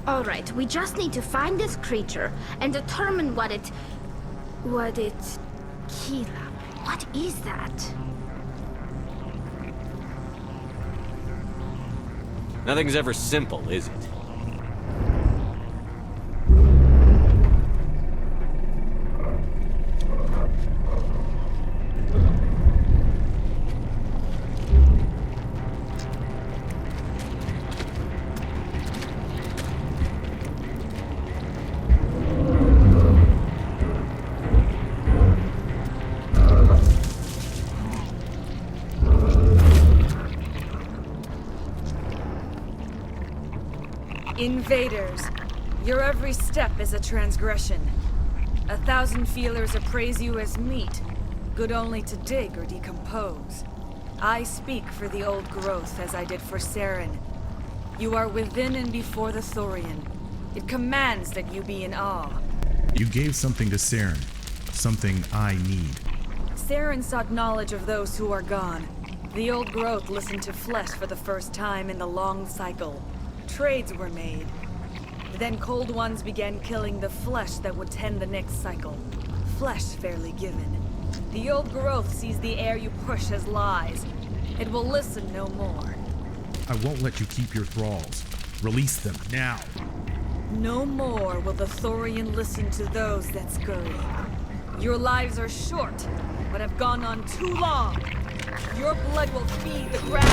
All right, we just need to find this creature and determine what it... Kila, what is that? Nothing's ever simple, is it? Invaders, your every step is a transgression. 1,000 feelers appraise you as meat, good only to dig or decompose. I speak for the old growth as I did for Saren. You are within and before the Thorian. It commands that you be in awe. You gave something to Saren, something I need. Saren sought knowledge of those who are gone. The old growth listened to flesh for the first time in the long cycle. Trades were made. Then cold ones began killing the flesh that would tend the next cycle. Flesh fairly given. The old growth sees the air you push as lies. It will listen no more. I won't let you keep your thralls. Release them, now. No more will the Thorian listen to those that scurry. Your lives are short, but have gone on too long. Your blood will feed the ground.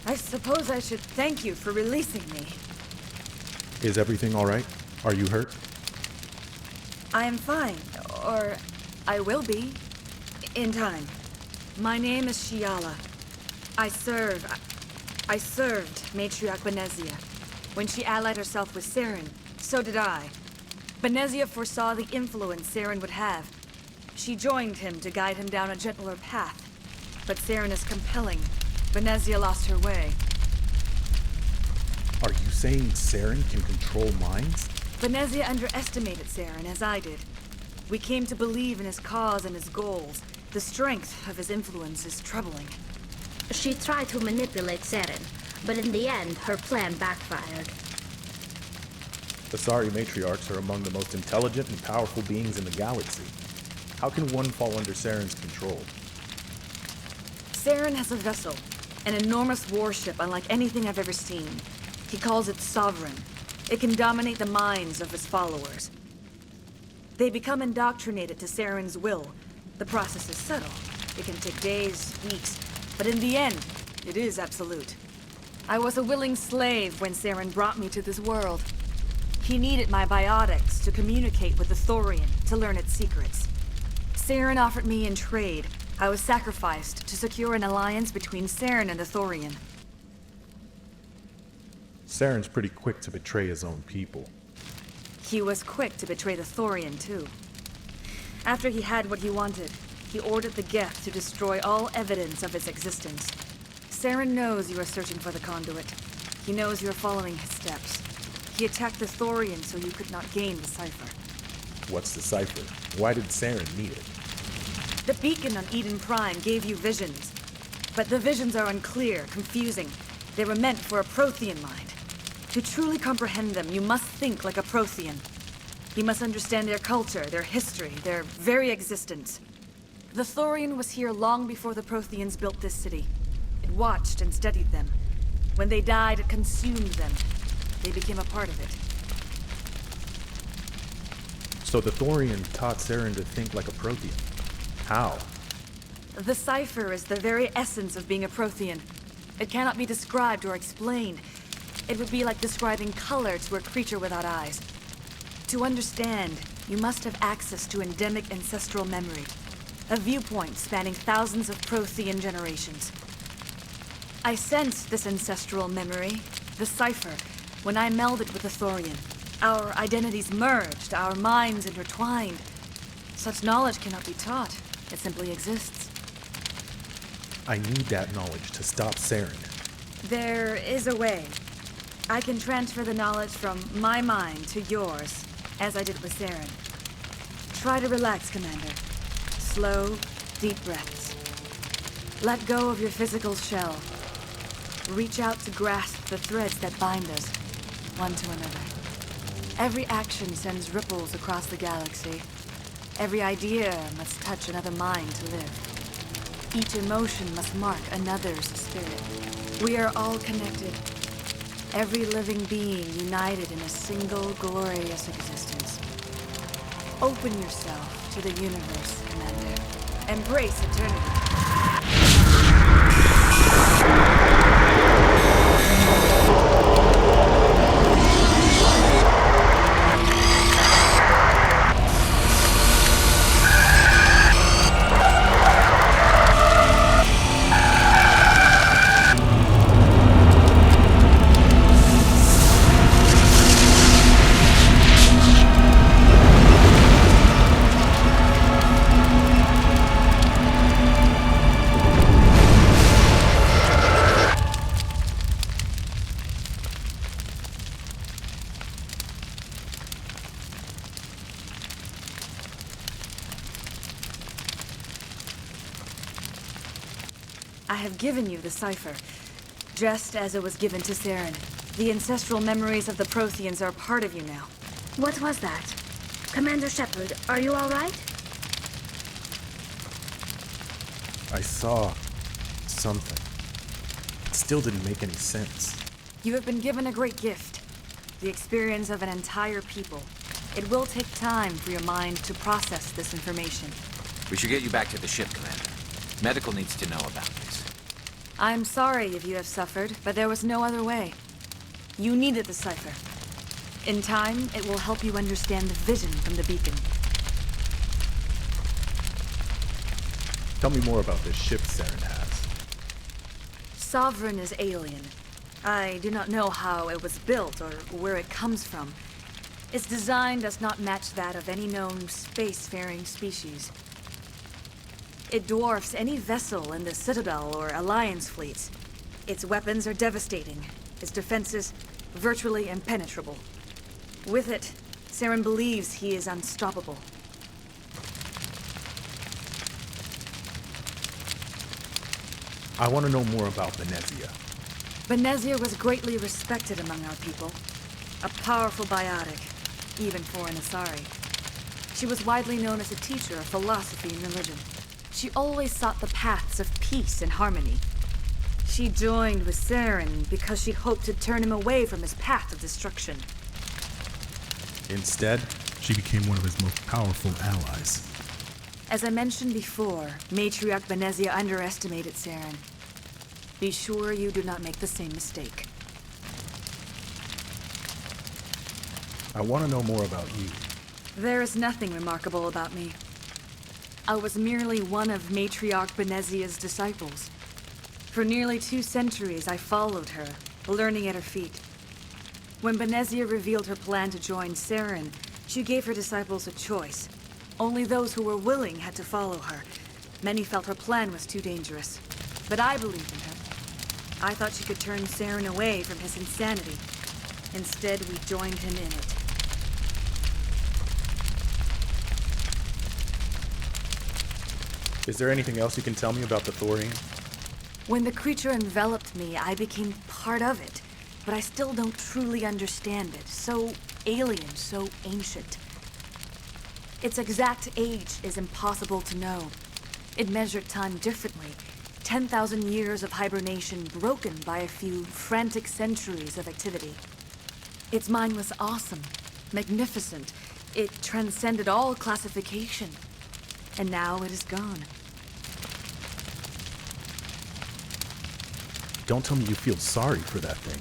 I suppose I should thank you for releasing me. Is everything all right? Are you hurt? I am fine, or I will be, in time. My name is Shiala. I served Matriarch Benezia. When she allied herself with Saren, so did I. Benezia foresaw the influence Saren would have. She joined him to guide him down a gentler path. But Saren is compelling. Benezia lost her way. Are you saying Saren can control minds? Benezia underestimated Saren, as I did. We came to believe in his cause and his goals. The strength of his influence is troubling. She tried to manipulate Saren, but in the end, her plan backfired. The Asari matriarchs are among the most intelligent and powerful beings in the galaxy. How can one fall under Saren's control? Saren has a vessel, an enormous warship unlike anything I've ever seen. He calls it Sovereign. It can dominate the minds of his followers. They become indoctrinated to Saren's will. The process is subtle. It can take days, weeks, but in the end, it is absolute. I was a willing slave when Saren brought me to this world. He needed my biotics to communicate with the Thorian, to learn its secrets. Saren offered me in trade. I was sacrificed to secure an alliance between Saren and the Thorian. Saren's pretty quick to betray his own people. He was quick to betray the Thorian, too. After he had what he wanted, he ordered the Geth to destroy all evidence of its existence. Saren knows you are searching for the conduit. He knows you are following his steps. He attacked the Thorian so you could not gain the cipher. What's the cipher? Why did Saren need it? The beacon on Eden Prime gave you visions. But the visions are unclear, confusing. They were meant for a Prothean mind. To truly comprehend them, you must think like a Prothean. He must understand their culture, their history, their very existence. The Thorian was here long before the Protheans built this city. It watched and studied them. When they died, it consumed them. They became a part of it. So the Thorian taught Saren to think like a Prothean. How? The cipher is the very essence of being a Prothean. It cannot be described or explained. It would be like describing color to a creature without eyes. To understand, you must have access to endemic ancestral memory. A viewpoint spanning thousands of Prothean generations. I sensed this ancestral memory, the cipher, when I melded with the Thorian. Our identities merged, our minds intertwined. Such knowledge cannot be taught. It simply exists. I need that knowledge to stop Saren. There is a way. I can transfer the knowledge from my mind to yours, as I did with Saren. Try to relax, Commander. Slow, deep breaths. Let go of your physical shell. Reach out to grasp the threads that bind us, one to another. Every action sends ripples across the galaxy. Every idea must touch another mind to live. Each emotion must mark another's spirit. We are all connected. Every living being united in a single glorious existence. Open yourself to the universe, Commander. Embrace eternity. I have given you the cipher, just as it was given to Saren. The ancestral memories of the Protheans are part of you now. What was that? Commander Shepard, are you all right? I saw something. It still didn't make any sense. You have been given a great gift. The experience of an entire people. It will take time for your mind to process this information. We should get you back to the ship, Commander. Medical needs to know about this. I'm sorry if you have suffered, but there was no other way. You needed the cipher. In time, it will help you understand the vision from the beacon. Tell me more about this ship Saren has. Sovereign is alien. I do not know how it was built or where it comes from. Its design does not match that of any known spacefaring species. It dwarfs any vessel in the Citadel or Alliance fleets. Its weapons are devastating. Its defenses virtually impenetrable. With it, Saren believes he is unstoppable. I want to know more about Venezia. Venezia was greatly respected among our people. A powerful biotic, even for an Asari. She was widely known as a teacher of philosophy and religion. She always sought the paths of peace and harmony. She joined with Saren because she hoped to turn him away from his path of destruction. Instead, She became one of his most powerful allies. As I mentioned before, Matriarch Venezia underestimated Saren. Be sure you do not make the same mistake. I want to know more about you. There is nothing remarkable about me. I was merely one of Matriarch Venezia's disciples. For nearly 2 centuries, I followed her, learning at her feet. When Venezia revealed her plan to join Saren, she gave her disciples a choice. Only those who were willing had to follow her. Many felt her plan was too dangerous. But I believed in her. I thought she could turn Saren away from his insanity. Instead, we joined him in it. Is there anything else you can tell me about the Thorian? When the creature enveloped me, I became part of it. But I still don't truly understand it. So alien, so ancient. Its exact age is impossible to know. It measured time differently. 10,000 years of hibernation broken by a few frantic centuries of activity. Its mind was awesome, magnificent. It transcended all classification. And now it is gone. Don't tell me you feel sorry for that thing.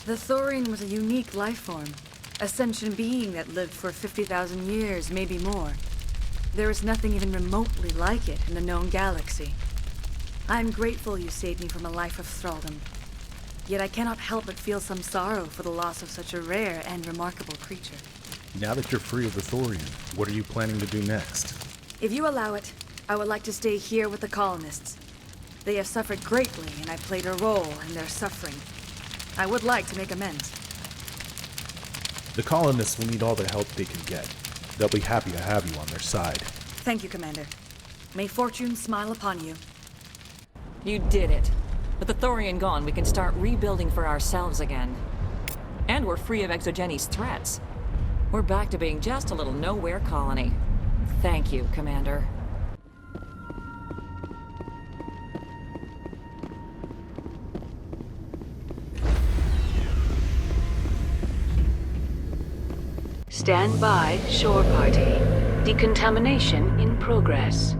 The Thorian was a unique life form. A sentient being that lived for 50,000 years, maybe more. There is nothing even remotely like it in the known galaxy. I'm grateful you saved me from a life of thraldom. Yet I cannot help but feel some sorrow for the loss of such a rare and remarkable creature. Now that you're free of the Thorian, what are you planning to do next? If you allow it, I would like to stay here with the colonists. They have suffered greatly, and I played a role in their suffering. I would like to make amends. The colonists will need all the help they can get. They'll be happy to have you on their side. Thank you, Commander. May fortune smile upon you. You did it. With the Thorian gone, we can start rebuilding for ourselves again. And we're free of Exogenes' threats. We're back to being just a little nowhere colony. Thank you, Commander. Stand by, shore party. Decontamination in progress.